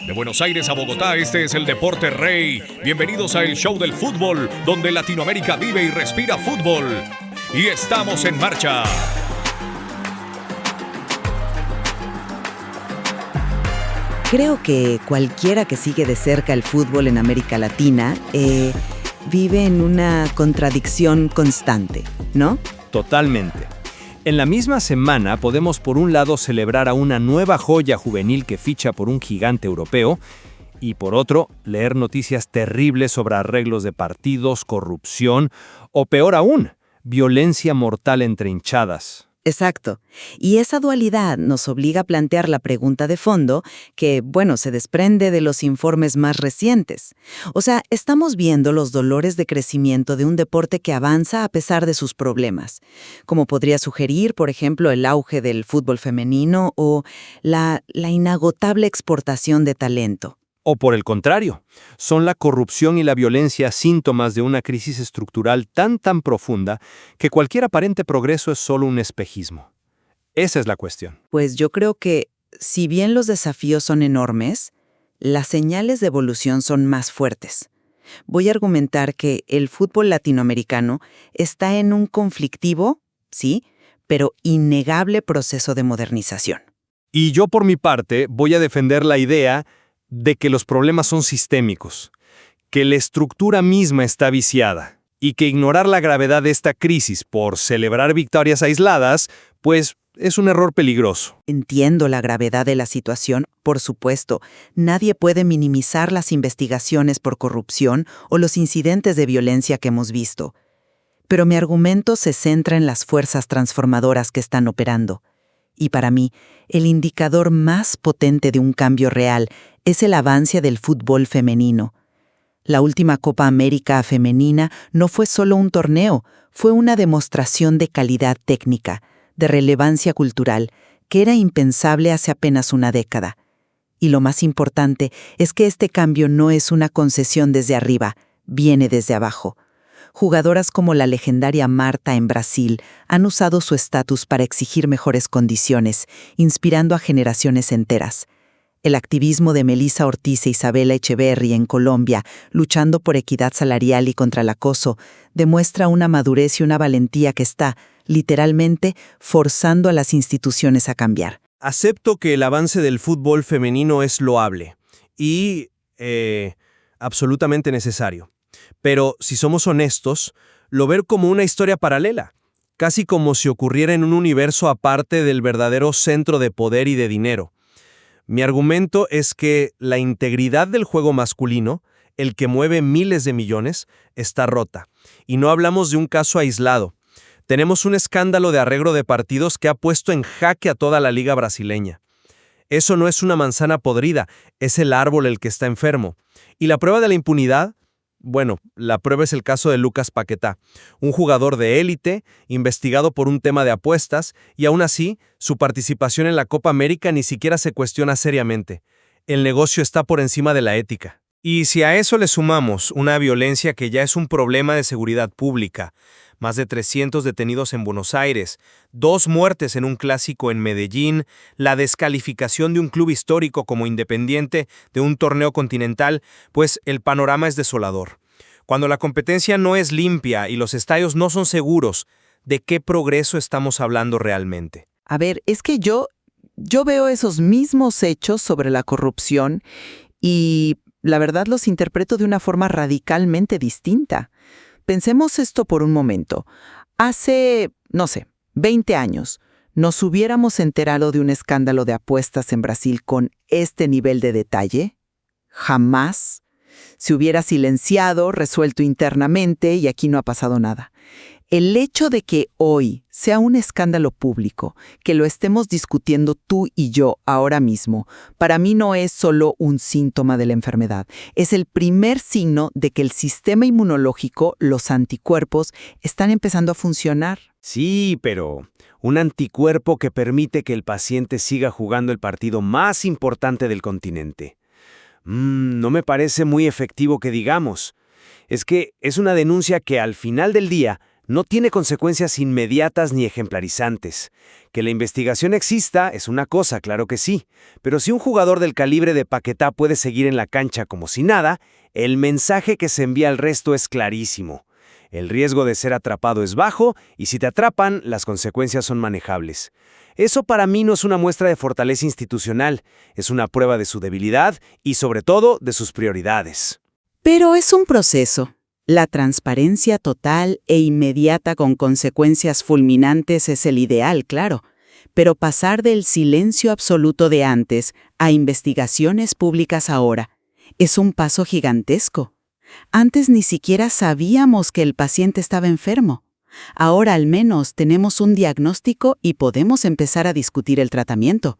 De Buenos Aires a Bogotá, este es el Deporte Rey. Bienvenidos a el show del fútbol, donde Latinoamérica vive y respira fútbol. Y estamos en marcha. Creo que cualquiera que sigue de cerca el fútbol en América Latina vive en una contradicción constante, ¿no? Totalmente. En la misma semana podemos por un lado celebrar a una nueva joya juvenil que ficha por un gigante europeo y por otro leer noticias terribles sobre arreglos de partidos, corrupción o peor aún, violencia mortal entre hinchadas. Exacto. Y esa dualidad nos obliga a plantear la pregunta de fondo que, se desprende de los informes más recientes. O sea, estamos viendo los dolores de crecimiento de un deporte que avanza a pesar de sus problemas, como podría sugerir, por ejemplo, el auge del fútbol femenino o la inagotable exportación de talento. O por el contrario, son la corrupción y la violencia síntomas de una crisis estructural tan profunda que cualquier aparente progreso es solo un espejismo. Esa es la cuestión. Pues yo creo que, si bien los desafíos son enormes, las señales de evolución son más fuertes. Voy a argumentar que el fútbol latinoamericano está en un conflictivo, sí, pero innegable proceso de modernización. Y yo por mi parte voy a defender la idea de que los problemas son sistémicos, que la estructura misma está viciada y que ignorar la gravedad de esta crisis por celebrar victorias aisladas, pues es un error peligroso. Entiendo la gravedad de la situación, por supuesto. Nadie puede minimizar las investigaciones por corrupción o los incidentes de violencia que hemos visto. Pero mi argumento se centra en las fuerzas transformadoras que están operando. Y para mí, el indicador más potente de un cambio real es el avance del fútbol femenino. La última Copa América femenina no fue solo un torneo, fue una demostración de calidad técnica, de relevancia cultural, que era impensable hace apenas una década. Y lo más importante es que este cambio no es una concesión desde arriba, viene desde abajo. Jugadoras como la legendaria Marta en Brasil han usado su estatus para exigir mejores condiciones, inspirando a generaciones enteras. El activismo de Melissa Ortiz e Isabela Echeverri en Colombia, luchando por equidad salarial y contra el acoso, demuestra una madurez y una valentía que está, literalmente, forzando a las instituciones a cambiar. Acepto que el avance del fútbol femenino es loable y absolutamente necesario. Pero, si somos honestos, lo veo como una historia paralela, casi como si ocurriera en un universo aparte del verdadero centro de poder y de dinero. Mi argumento es que la integridad del juego masculino, el que mueve miles de millones, está rota. Y no hablamos de un caso aislado. Tenemos un escándalo de arreglo de partidos que ha puesto en jaque a toda la liga brasileña. Eso no es una manzana podrida, es el árbol el que está enfermo. ¿Y la prueba de la impunidad? Bueno, la prueba es el caso de Lucas Paquetá, un jugador de élite, investigado por un tema de apuestas, y aún así, su participación en la Copa América ni siquiera se cuestiona seriamente. El negocio está por encima de la ética. Y si a eso le sumamos una violencia que ya es un problema de seguridad pública, más de 300 detenidos en Buenos Aires, 2 muertes en un clásico en Medellín, la descalificación de un club histórico como Independiente de un torneo continental, pues el panorama es desolador. Cuando la competencia no es limpia y los estadios no son seguros, ¿de qué progreso estamos hablando realmente? A ver, es que yo veo esos mismos hechos sobre la corrupción y la verdad los interpreto de una forma radicalmente distinta. Pensemos esto por un momento. Hace, 20 años, ¿nos hubiéramos enterado de un escándalo de apuestas en Brasil con este nivel de detalle? Jamás. Se hubiera silenciado, resuelto internamente y aquí no ha pasado nada. El hecho de que hoy sea un escándalo público, que lo estemos discutiendo tú y yo ahora mismo, para mí no es solo un síntoma de la enfermedad. Es el primer signo de que el sistema inmunológico, los anticuerpos, están empezando a funcionar. Sí, pero un anticuerpo que permite que el paciente siga jugando el partido más importante del continente. No me parece muy efectivo que digamos. Es que es una denuncia que al final del día No tiene consecuencias inmediatas ni ejemplarizantes. Que la investigación exista es una cosa, claro que sí, pero si un jugador del calibre de Paquetá puede seguir en la cancha como si nada, el mensaje que se envía al resto es clarísimo. El riesgo de ser atrapado es bajo y si te atrapan, las consecuencias son manejables. Eso para mí no es una muestra de fortaleza institucional, es una prueba de su debilidad y sobre todo de sus prioridades. Pero es un proceso. La transparencia total e inmediata con consecuencias fulminantes es el ideal, claro. Pero pasar del silencio absoluto de antes a investigaciones públicas ahora es un paso gigantesco. Antes ni siquiera sabíamos que el paciente estaba enfermo. Ahora al menos tenemos un diagnóstico y podemos empezar a discutir el tratamiento.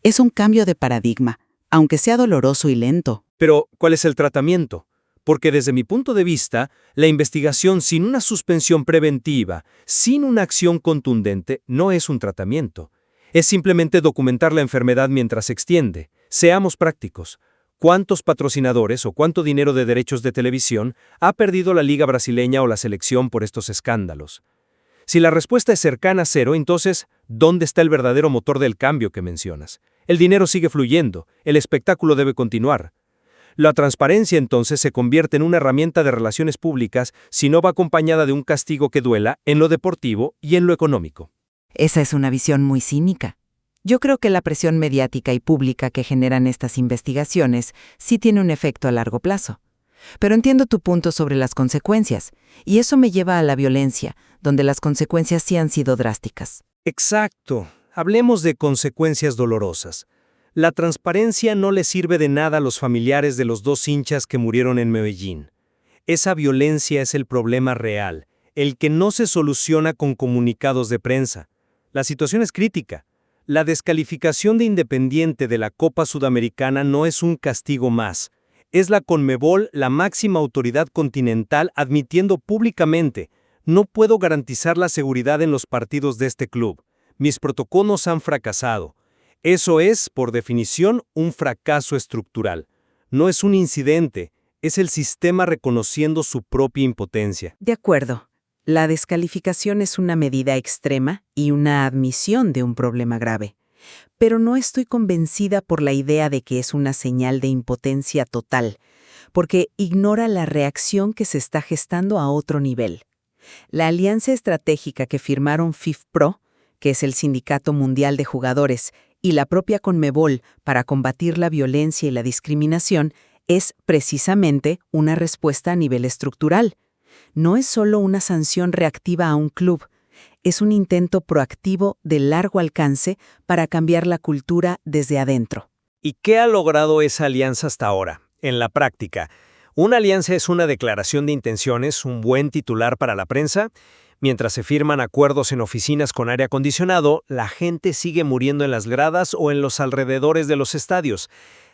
Es un cambio de paradigma, aunque sea doloroso y lento. Pero, ¿cuál es el tratamiento? Porque desde mi punto de vista, la investigación sin una suspensión preventiva, sin una acción contundente, no es un tratamiento. Es simplemente documentar la enfermedad mientras se extiende. Seamos prácticos. ¿Cuántos patrocinadores o cuánto dinero de derechos de televisión ha perdido la Liga Brasileña o la selección por estos escándalos? Si la respuesta es cercana a cero, entonces, ¿dónde está el verdadero motor del cambio que mencionas? El dinero sigue fluyendo, el espectáculo debe continuar. La transparencia entonces se convierte en una herramienta de relaciones públicas si no va acompañada de un castigo que duela en lo deportivo y en lo económico. Esa es una visión muy cínica. Yo creo que la presión mediática y pública que generan estas investigaciones sí tiene un efecto a largo plazo. Pero entiendo tu punto sobre las consecuencias, y eso me lleva a la violencia, donde las consecuencias sí han sido drásticas. Exacto. Hablemos de consecuencias dolorosas. La transparencia no le sirve de nada a los familiares de los 2 hinchas que murieron en Medellín. Esa violencia es el problema real, el que no se soluciona con comunicados de prensa. La situación es crítica. La descalificación de Independiente de la Copa Sudamericana no es un castigo más. Es la Conmebol, la máxima autoridad continental, admitiendo públicamente: no puedo garantizar la seguridad en los partidos de este club. Mis protocolos han fracasado. Eso es, por definición, un fracaso estructural. No es un incidente, es el sistema reconociendo su propia impotencia. De acuerdo. La descalificación es una medida extrema y una admisión de un problema grave. Pero no estoy convencida por la idea de que es una señal de impotencia total, porque ignora la reacción que se está gestando a otro nivel. La alianza estratégica que firmaron FIFPro, que es el Sindicato Mundial de Jugadores, y la propia Conmebol para combatir la violencia y la discriminación, es precisamente una respuesta a nivel estructural. No es solo una sanción reactiva a un club, es un intento proactivo de largo alcance para cambiar la cultura desde adentro. ¿Y qué ha logrado esa alianza hasta ahora? En la práctica, ¿una alianza es una declaración de intenciones, un buen titular para la prensa? Mientras se firman acuerdos en oficinas con aire acondicionado, la gente sigue muriendo en las gradas o en los alrededores de los estadios.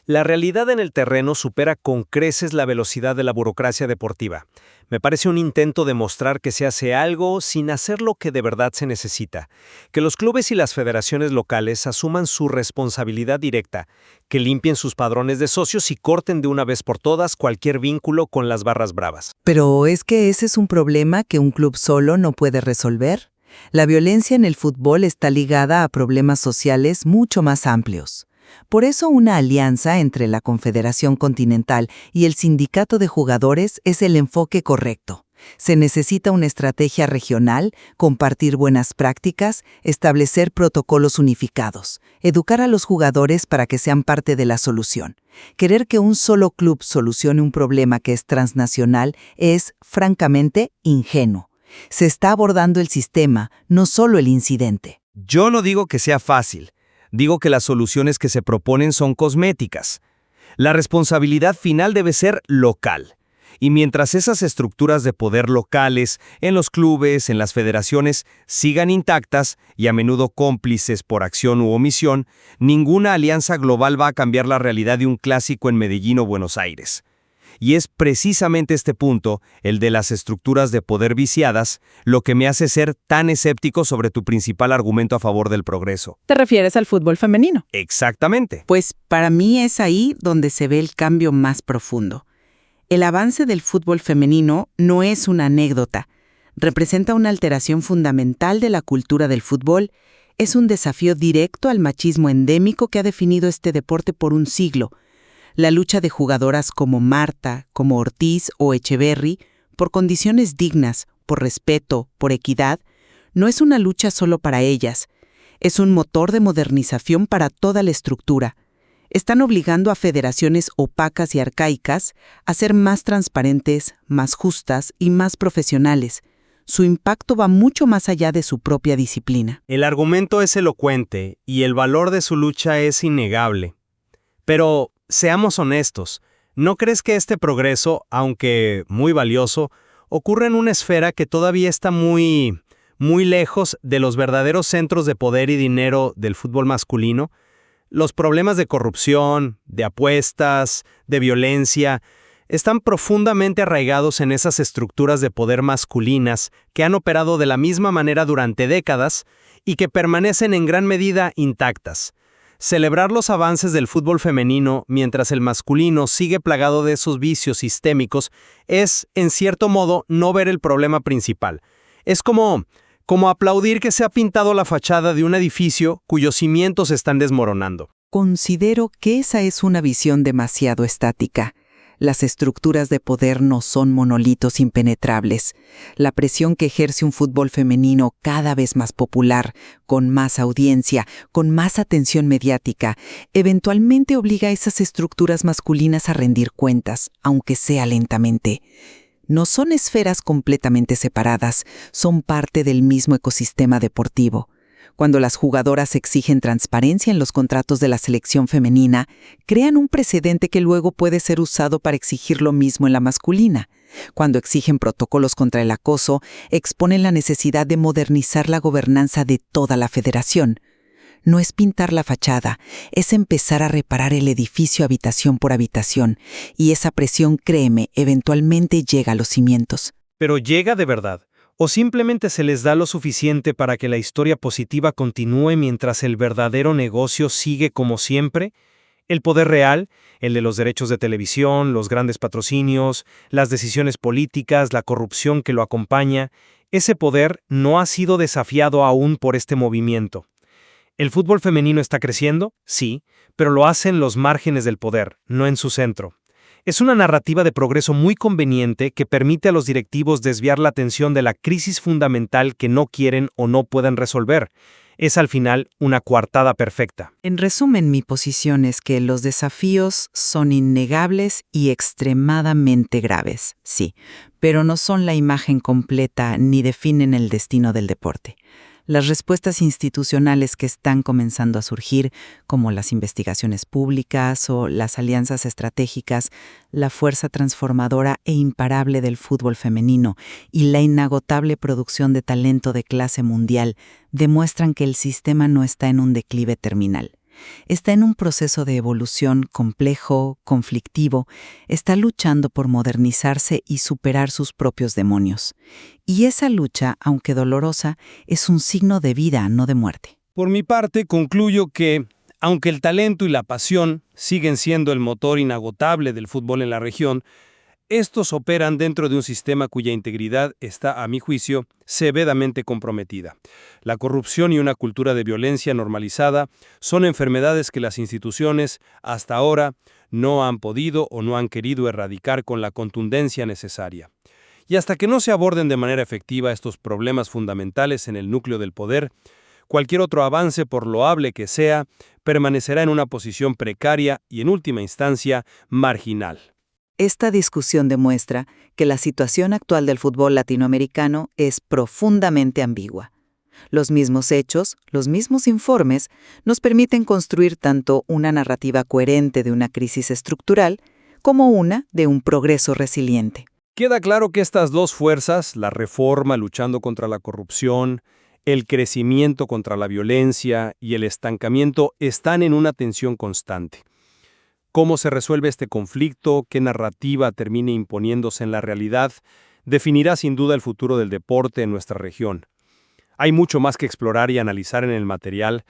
La realidad en el terreno supera con creces la velocidad de la burocracia deportiva. Me parece un intento de mostrar que se hace algo sin hacer lo que de verdad se necesita. Que los clubes y las federaciones locales asuman su responsabilidad directa, que limpien sus padrones de socios y corten de una vez por todas cualquier vínculo con las barras bravas. Pero ¿es que ese es un problema que un club solo no puede resolver? La violencia en el fútbol está ligada a problemas sociales mucho más amplios. Por eso una alianza entre la Confederación Continental y el Sindicato de Jugadores es el enfoque correcto. Se necesita una estrategia regional, compartir buenas prácticas, establecer protocolos unificados, educar a los jugadores para que sean parte de la solución. Querer que un solo club solucione un problema que es transnacional es, francamente, ingenuo. Se está abordando el sistema, no solo el incidente. Yo no digo que sea fácil. Digo que las soluciones que se proponen son cosméticas. La responsabilidad final debe ser local. Y mientras esas estructuras de poder locales, en los clubes, en las federaciones, sigan intactas y a menudo cómplices por acción u omisión, ninguna alianza global va a cambiar la realidad de un clásico en Medellín o Buenos Aires. Y es precisamente este punto, el de las estructuras de poder viciadas, lo que me hace ser tan escéptico sobre tu principal argumento a favor del progreso. ¿Te refieres al fútbol femenino? Exactamente. Pues para mí es ahí donde se ve el cambio más profundo. El avance del fútbol femenino no es una anécdota. Representa una alteración fundamental de la cultura del fútbol. Es un desafío directo al machismo endémico que ha definido este deporte por un siglo. La lucha de jugadoras como Marta, como Ortiz o Echeverry, por condiciones dignas, por respeto, por equidad, no es una lucha solo para ellas. Es un motor de modernización para toda la estructura. Están obligando a federaciones opacas y arcaicas a ser más transparentes, más justas y más profesionales. Su impacto va mucho más allá de su propia disciplina. El argumento es elocuente y el valor de su lucha es innegable. Pero seamos honestos, ¿no crees que este progreso, aunque muy valioso, ocurre en una esfera que todavía está muy lejos de los verdaderos centros de poder y dinero del fútbol masculino? Los problemas de corrupción, de apuestas, de violencia, están profundamente arraigados en esas estructuras de poder masculinas que han operado de la misma manera durante décadas y que permanecen en gran medida intactas. Celebrar los avances del fútbol femenino mientras el masculino sigue plagado de esos vicios sistémicos es, en cierto modo, no ver el problema principal. Es como aplaudir que se ha pintado la fachada de un edificio cuyos cimientos están desmoronando. Considero que esa es una visión demasiado estática. Las estructuras de poder no son monolitos impenetrables. La presión que ejerce un fútbol femenino cada vez más popular, con más audiencia, con más atención mediática, eventualmente obliga a esas estructuras masculinas a rendir cuentas, aunque sea lentamente. No son esferas completamente separadas, son parte del mismo ecosistema deportivo. Cuando las jugadoras exigen transparencia en los contratos de la selección femenina, crean un precedente que luego puede ser usado para exigir lo mismo en la masculina. Cuando exigen protocolos contra el acoso, exponen la necesidad de modernizar la gobernanza de toda la federación. No es pintar la fachada, es empezar a reparar el edificio habitación por habitación, y esa presión, créeme, eventualmente llega a los cimientos. ¿Pero llega de verdad? ¿O simplemente se les da lo suficiente para que la historia positiva continúe mientras el verdadero negocio sigue como siempre? El poder real, el de los derechos de televisión, los grandes patrocinios, las decisiones políticas, la corrupción que lo acompaña, ese poder no ha sido desafiado aún por este movimiento. ¿El fútbol femenino está creciendo? Sí, pero lo hace en los márgenes del poder, no en su centro. Es una narrativa de progreso muy conveniente que permite a los directivos desviar la atención de la crisis fundamental que no quieren o no pueden resolver. Es al final una coartada perfecta. En resumen, mi posición es que los desafíos son innegables y extremadamente graves, sí, pero no son la imagen completa ni definen el destino del deporte. Las respuestas institucionales que están comenzando a surgir, como las investigaciones públicas o las alianzas estratégicas, la fuerza transformadora e imparable del fútbol femenino y la inagotable producción de talento de clase mundial, demuestran que el sistema no está en un declive terminal. Está en un proceso de evolución complejo, conflictivo, está luchando por modernizarse y superar sus propios demonios. Y esa lucha, aunque dolorosa, es un signo de vida, no de muerte. Por mi parte, concluyo que, aunque el talento y la pasión siguen siendo el motor inagotable del fútbol en la región, estos operan dentro de un sistema cuya integridad está, a mi juicio, severamente comprometida. La corrupción y una cultura de violencia normalizada son enfermedades que las instituciones, hasta ahora, no han podido o no han querido erradicar con la contundencia necesaria. Y hasta que no se aborden de manera efectiva estos problemas fundamentales en el núcleo del poder, cualquier otro avance, por loable que sea, permanecerá en una posición precaria y, en última instancia, marginal. Esta discusión demuestra que la situación actual del fútbol latinoamericano es profundamente ambigua. Los mismos hechos, los mismos informes, nos permiten construir tanto una narrativa coherente de una crisis estructural como una de un progreso resiliente. Queda claro que estas dos fuerzas, la reforma luchando contra la corrupción, el crecimiento contra la violencia y el estancamiento, están en una tensión constante. Cómo se resuelve este conflicto, qué narrativa termine imponiéndose en la realidad, definirá sin duda el futuro del deporte en nuestra región. Hay mucho más que explorar y analizar en el material,